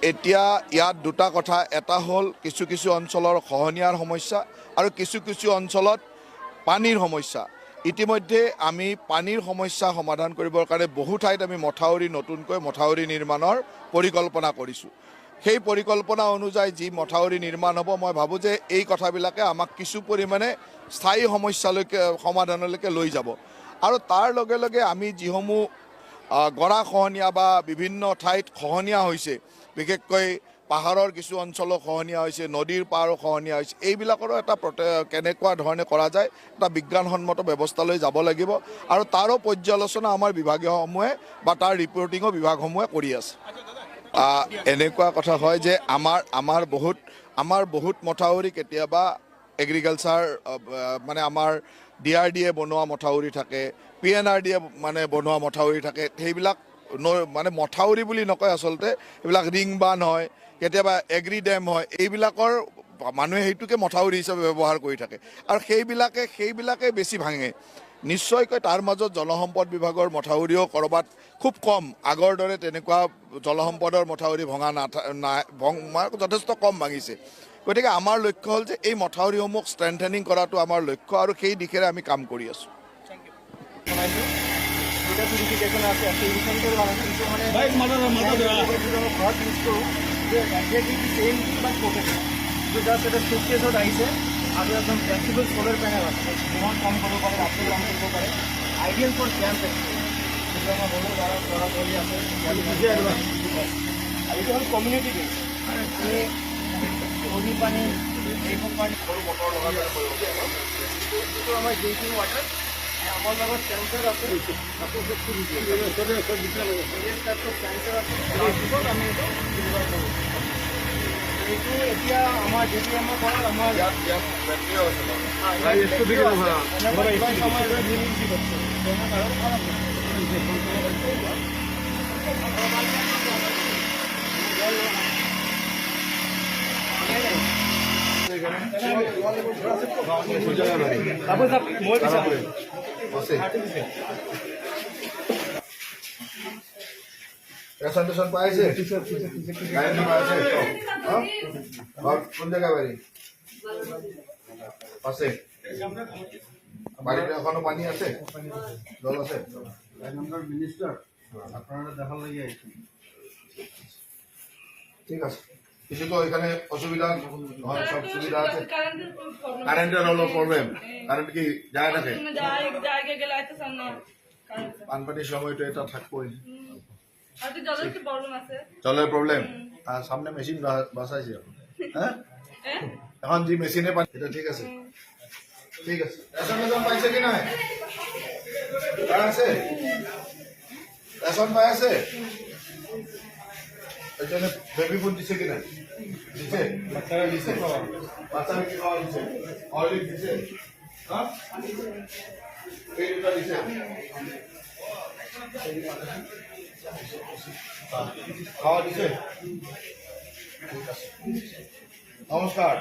এতিয়া ইয়াত দুটা কথা, এটা হ'ল কিছু কিছু অঞ্চলৰ খহনীয়াৰ সমস্যা আৰু কিছু কিছু অঞ্চলত পানীৰ সমস্যা। ইতিমধ্যে আমি পানীৰ সমস্যা সমাধান কৰিবৰ কাৰণে বহু ঠাইত আমি নতুনকৈ মথাউৰি নিৰ্মাণৰ পৰিকল্পনা কৰিছোঁ। সেই পৰিকল্পনা অনুযায়ী যি মথাউৰি নিৰ্মাণ হ'ব, মই ভাবোঁ যে এই কথাবিলাকে আমাক কিছু পৰিমাণে স্থায়ী সমস্যালৈকে সমাধানলৈকে লৈ যাব। আৰু তাৰ লগে লগে আমি যিসমূহ গৰা খহনীয়া বা বিভিন্ন ঠাইত খহনীয়া হৈছে, বিশেষকৈ পাহাৰৰ কিছু অঞ্চলো খহনীয়া হৈছে, নদীৰ পাৰো খহনীয়া হৈছে, এইবিলাকৰো এটা কেনেকুৱা ধৰণে কৰা যায় এটা বিজ্ঞানসন্মত ব্যৱস্থালৈ যাব লাগিব। আৰু তাৰো পৰ্যালোচনা আমাৰ বিভাগীয়সমূহে বা তাৰ ৰিপৰ্টিঙো বিভাগসমূহে কৰি আছে। এনেকুৱা কথা হয় যে আমাৰ বহুত মথাউৰি কেতিয়াবা এগ্ৰিকালচাৰ মানে আমাৰ DRDয়ে বনোৱা মথাউৰি থাকে, PNRDয়ে মানে বনোৱা মথাউৰি থাকে। সেইবিলাক মানে মথাউৰি বুলি নকয়, আচলতে এইবিলাক ৰিং বান্ধ হয়, কেতিয়াবা এগ্ৰি ডেম হয়। এইবিলাকৰ মানুহে সেইটোকে মথাউৰি হিচাপে ব্যৱহাৰ কৰি থাকে আৰু সেইবিলাকে বেছি ভাঙে। নিশ্চয়কৈ তাৰ মাজত জলসম্পদ বিভাগৰ মথাউৰিও ক'ৰবাত খুব কম, আগৰ দৰে তেনেকুৱা জলসম্পদৰ মথাউৰি ভঙা যথেষ্ট কম ভাঙিছে। গতিকে আমাৰ লক্ষ্য হ'ল যে এই মথাউৰিসমূহ ষ্ট্ৰেংথেনিং কৰাটো আমাৰ লক্ষ্য আৰু সেই দিশেৰে আমি কাম কৰি আছোঁ। আৰু একদম ফ্লেক্সিবল সোলাৰ পেনেল আছে, কিমান কাম কৰিব পাৰে, ৰাতি কাম কৰিব পাৰে, আইডিয়েল ফৰ ক্যাম্প যিটো আমাৰ বহুত ল'ৰা ছোৱালী আছে। আৰু এইটো হ'ল কমিউনিটি বেছ, মানে তুমি নদী পানী এইবোৰ পানী সৰু মটৰ লগাই কৰিব পাৰিব। এইটো আমাৰ ড্ৰিংকিং ৱাটাৰ, আমাৰ লগত চেঞ্চাৰ আছে, চেঞ্চাৰ আছে, তাৰপিছত আমি এইটো ডেলিভাৰ কৰোঁ। এইটো এতিয়া আমাৰ DPMৰ পৰা আমাৰ ৰেচন পাইছে, কোন জেগা বাড়ি আছে? বাড়িতে এখনো পানি আছে, জল আছে। মিনিস্টার আপনারা দেখার লাগে ঠিক আছে। কিছু তো এখানে অসুবিধা হয়, সব সুবিধা আছে। কারেন্টের হলো প্রবলেম, কারেন্ট কি যায় না, বানপানির সময় তো এটা থাকবোই। জলের প্রবলেম, আর সামনে মেশিন বসাইছে, হ্যাঁ এখন যে মেশিনে পানি, এটা ঠিক আছে। ঠিক আছে, রেশন পাইছে কি নয়? আছে রেশন পাই আছে, এই জন্য বেবি ফুড দিছে কিনা? দিছে, বাচ্চারা দিছে, বাচ্চারা কি খাওয়া দিছে? অলরেডি দিছে, হ্যাঁ এই দুটা দিছে, খাওয়া দিছে। ঠিক আছে, নমস্কার।